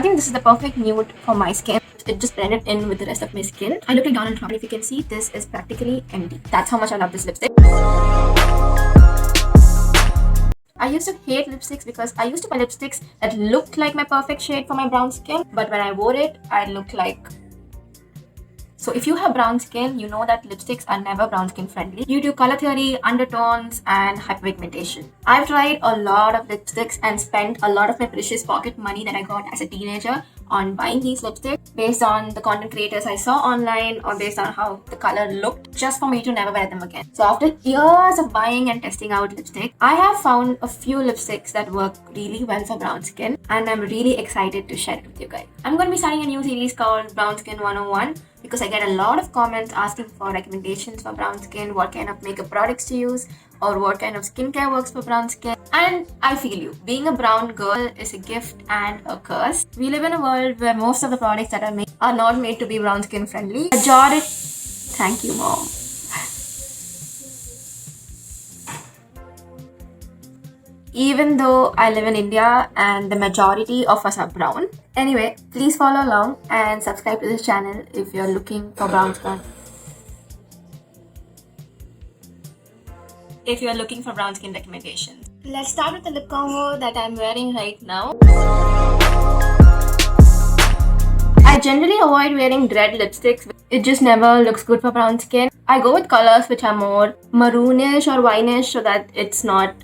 think this is the perfect nude for my skin. It just blended in with the rest of my skin. I look like Donald Trump. If you can see, this is practically empty. That's how much I love this lipstick. I used to hate lipsticks because I used to buy lipsticks that looked like my perfect shade for my brown skin, but when I wore it, I looked like... So if you have brown skin, you know that lipsticks are never brown skin friendly due to color theory, undertones, and hyperpigmentation. I've tried a lot of lipsticks and spent a lot of my precious pocket money that I got as a teenager on buying these lipsticks based on the content creators I saw online or based on how the color looked, just for me to never wear them again. So after years of buying and testing out lipstick, I have found a few lipsticks that work really well for brown skin, and I'm really excited to share it with you guys. I'm going to be starting a new series called Brown Skin 101 because I get a lot of comments asking for recommendations for brown skin, what kind of makeup products to use, or what kind of skincare works for brown skin. And I feel you. Being a brown girl is a gift and a curse. We live in a world where most of the products that are made are not made to be brown skin friendly. Majority... Thank you, Mom. Even though I live in India and the majority of us are brown. Anyway, please follow along and subscribe to this channel if you're looking for brown skin. If you're looking for brown skin recommendations. Let's start with the lip combo that I'm wearing right now. I generally avoid wearing red lipsticks. It just never looks good for brown skin. I go with colors which are more maroonish or wineish so that it's not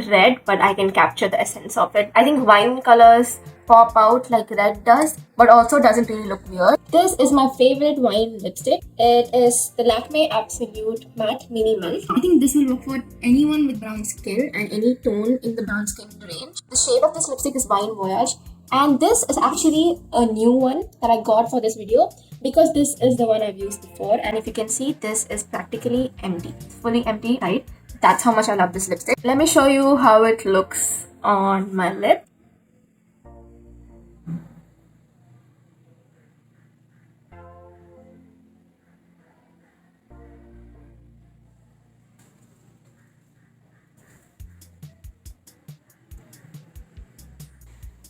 red, but I can capture the essence of it. I think wine colors pop out like red does, but also doesn't really look weird. This is my favorite wine lipstick. It is the Lakme Absolute Matte Minimal. I think this will work for anyone with brown skin and any tone in the brown skin range. The shade of this lipstick is Wine Voyage, and this is actually a new one that I got for this video because this is the one I've used before, and if you can see, this is practically empty. It's fully empty, right? That's how much I love this lipstick. Let me show you how it looks on my lip.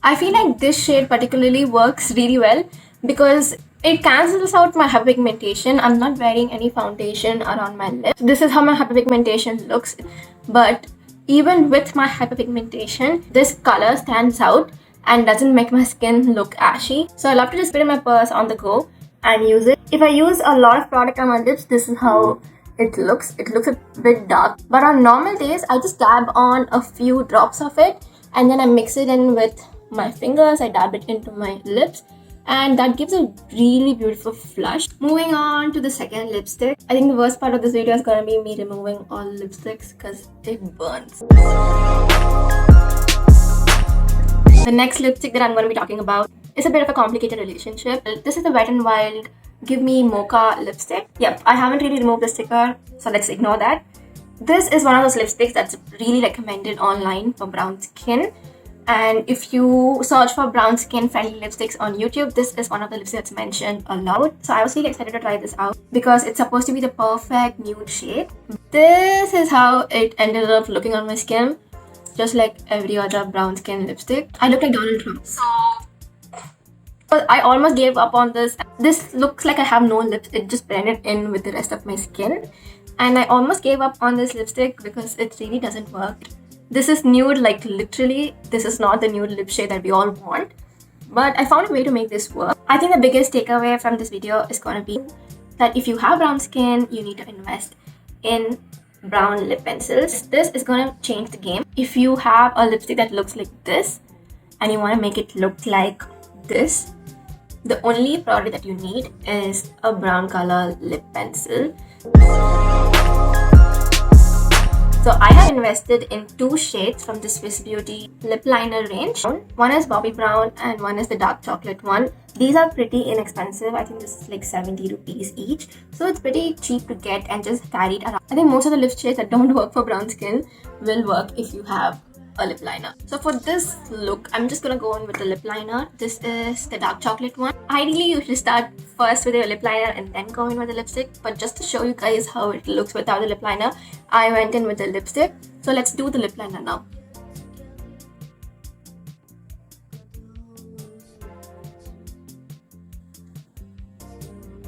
I feel like this shade particularly works really well because it cancels out my hyperpigmentation. I'm not wearing any foundation around my lips. This is how my hyperpigmentation looks. But even with my hyperpigmentation, this color stands out and doesn't make my skin look ashy. So I love to just put it in my purse on the go and use it. If I use a lot of product on my lips, this is how it looks. It looks a bit dark. But on normal days, I just dab on a few drops of it and then I mix it in with my fingers. I dab it into my lips, and that gives a really beautiful flush. Moving on to the second lipstick. I think the worst part of this video is gonna be me removing all lipsticks because it burns. The next lipstick that I'm gonna be talking about is a bit of a complicated relationship. This is the Wet n Wild Give Me Mocha lipstick. Yep, I haven't really removed the sticker, so let's ignore that. This is one of those lipsticks that's really recommended online for brown skin. And if you search for brown skin friendly lipsticks on YouTube, this is one of the lipsticks that's mentioned a lot. So I was really excited to try this out because it's supposed to be the perfect nude shade. This is how it ended up looking on my skin, just like every other brown skin lipstick. I look like Donald Trump. So I almost gave up on this. This looks like I have no lips. It just blended in with the rest of my skin. And I almost gave up on this lipstick because it really doesn't work. This is nude, like literally, this is not the nude lip shade that we all want. But I found a way to make this work. I think the biggest takeaway from this video is going to be that if you have brown skin, you need to invest in brown lip pencils. This is going to change the game. If you have a lipstick that looks like this and you want to make it look like this, the only product that you need is a brown color lip pencil. So I have invested in two shades from the Swiss Beauty lip liner range. One is Bobby Brown and one is the dark chocolate one. These are pretty inexpensive. I think this is like 70 rupees each. So it's pretty cheap to get and just carry it around. I think most of the lip shades that don't work for brown skin will work if you have a lip liner. So for this look, I'm just gonna go in with the lip liner. This is the dark chocolate one. Ideally, you should start first with your lip liner and then go in with the lipstick. But just to show you guys how it looks without the lip liner, I went in with the lipstick. So let's do the lip liner now.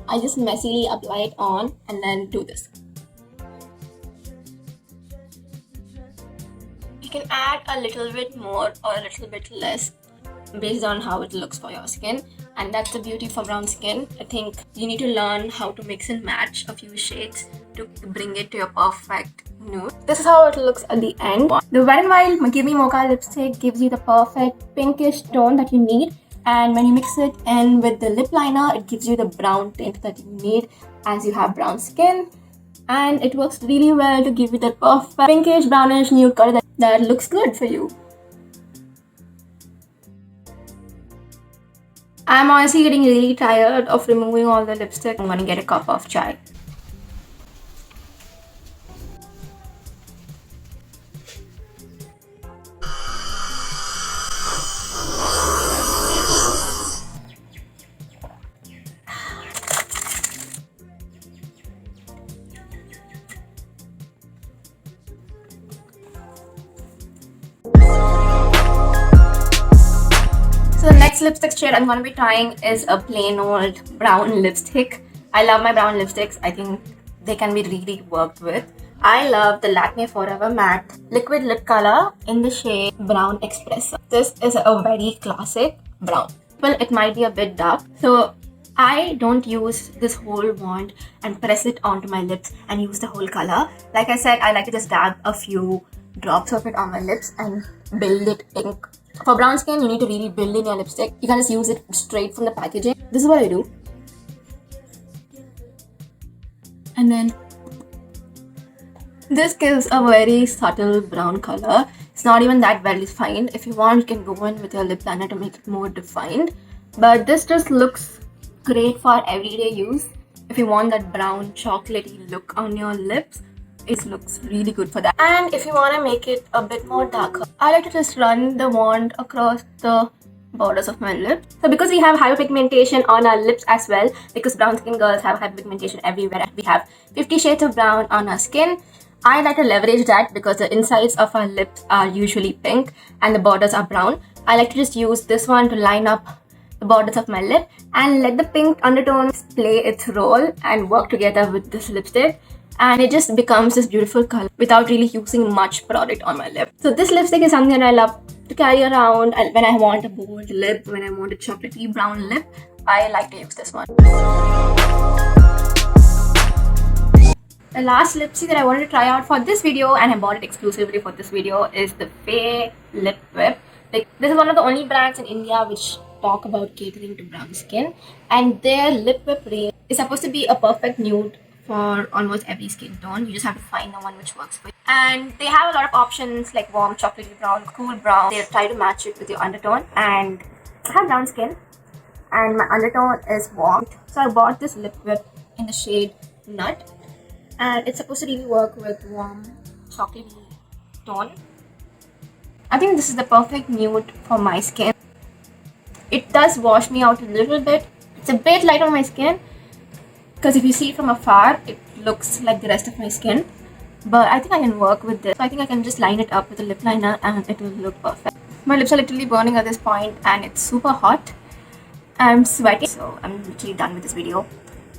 I just messily apply it on and then do this. You can add a little bit more or a little bit less based on how it looks for your skin, and that's the beauty for brown skin. I think you need to learn how to mix and match a few shades to bring it to your perfect nude. This is how it looks at the end. The Wet n Wild Give Me Mocha lipstick gives you the perfect pinkish tone that you need, and when you mix it in with the lip liner, it gives you the brown tint that you need as you have brown skin, and it works really well to give you that perfect pinkish brownish nude color that looks good for you. I'm honestly getting really tired of removing all the lipstick. I'm gonna get a cup of chai. So the next lipstick shade I'm going to be trying is a plain old brown lipstick. I love my brown lipsticks. I think they can be really worked with. I love the Lakme Forever Matte Liquid Lip Color in the shade Brown Espresso. This is a very classic brown. Well, it might be a bit dark. So I don't use this whole wand and press it onto my lips and use the whole color. Like I said, I like to just dab a few drops of it on my lips and build it pink. For brown skin, you need to really build in your lipstick. You can just use it straight from the packaging. This is what I do. And then this gives a very subtle brown color. It's not even that well defined. If you want, you can go in with your lip liner to make it more defined. But this just looks great for everyday use. If you want that brown chocolatey look on your lips, it looks really good for that. And if you want to make it a bit more darker, I like to just run the wand across the borders of my lips. So because we have hyperpigmentation on our lips as well, because brown skin girls have hyperpigmentation everywhere, we have 50 shades of brown on our skin. I like to leverage that because the insides of our lips are usually pink and the borders are brown. I like to just use this one to line up the borders of my lip and let the pink undertones play its role and work together with this lipstick. And it just becomes this beautiful color without really using much product on my lip. So this lipstick is something that I love to carry around, and when I want a bold lip, when I want a chocolatey brown lip, I like to use this one. The last lipstick that I wanted to try out for this video, and I bought it exclusively for this video, is the Faye Lip Whip. Like, this is one of the only brands in India which talk about catering to brown skin, and their lip whip range is supposed to be a perfect nude for almost every skin tone. You just have to find the one which works for you. And they have a lot of options like warm chocolatey brown, cool brown. They try to match it with your undertone. And I have brown skin and my undertone is warm. So I bought this lip whip in the shade Nut. And it's supposed to really work with warm chocolatey tone. I think this is the perfect nude for my skin. It does wash me out a little bit. It's a bit light on my skin, because if you see it from afar, it looks like the rest of my skin. But I think I can work with this. So I think I can just line it up with a lip liner and it will look perfect. My lips are literally burning at this point and it's super hot. I'm sweating, so I'm literally done with this video.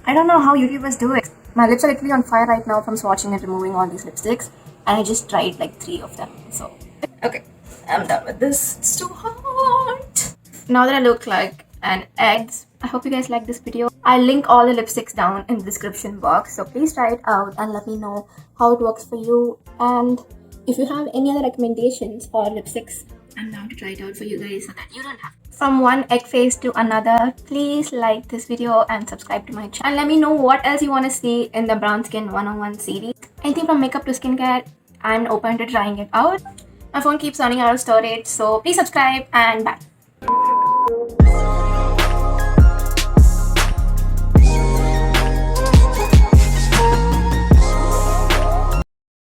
I don't know how YouTubers do it. My lips are literally on fire right now from swatching and removing all these lipsticks. And I just tried like 3 of them. So, okay, I'm done with this. It's too hot. Now that I look like an egg, I hope you guys like this video. I'll link all the lipsticks down in the description box, so please try it out and let me know how it works for you. And if you have any other recommendations for lipsticks, I'm down to try it out for you guys so that you don't have to. From one egg face to another, please like this video and subscribe to my channel. And let me know what else you want to see in the Brown Skin 101 series. Anything from makeup to skincare, I'm open to trying it out. My phone keeps running out of storage, so please subscribe and bye.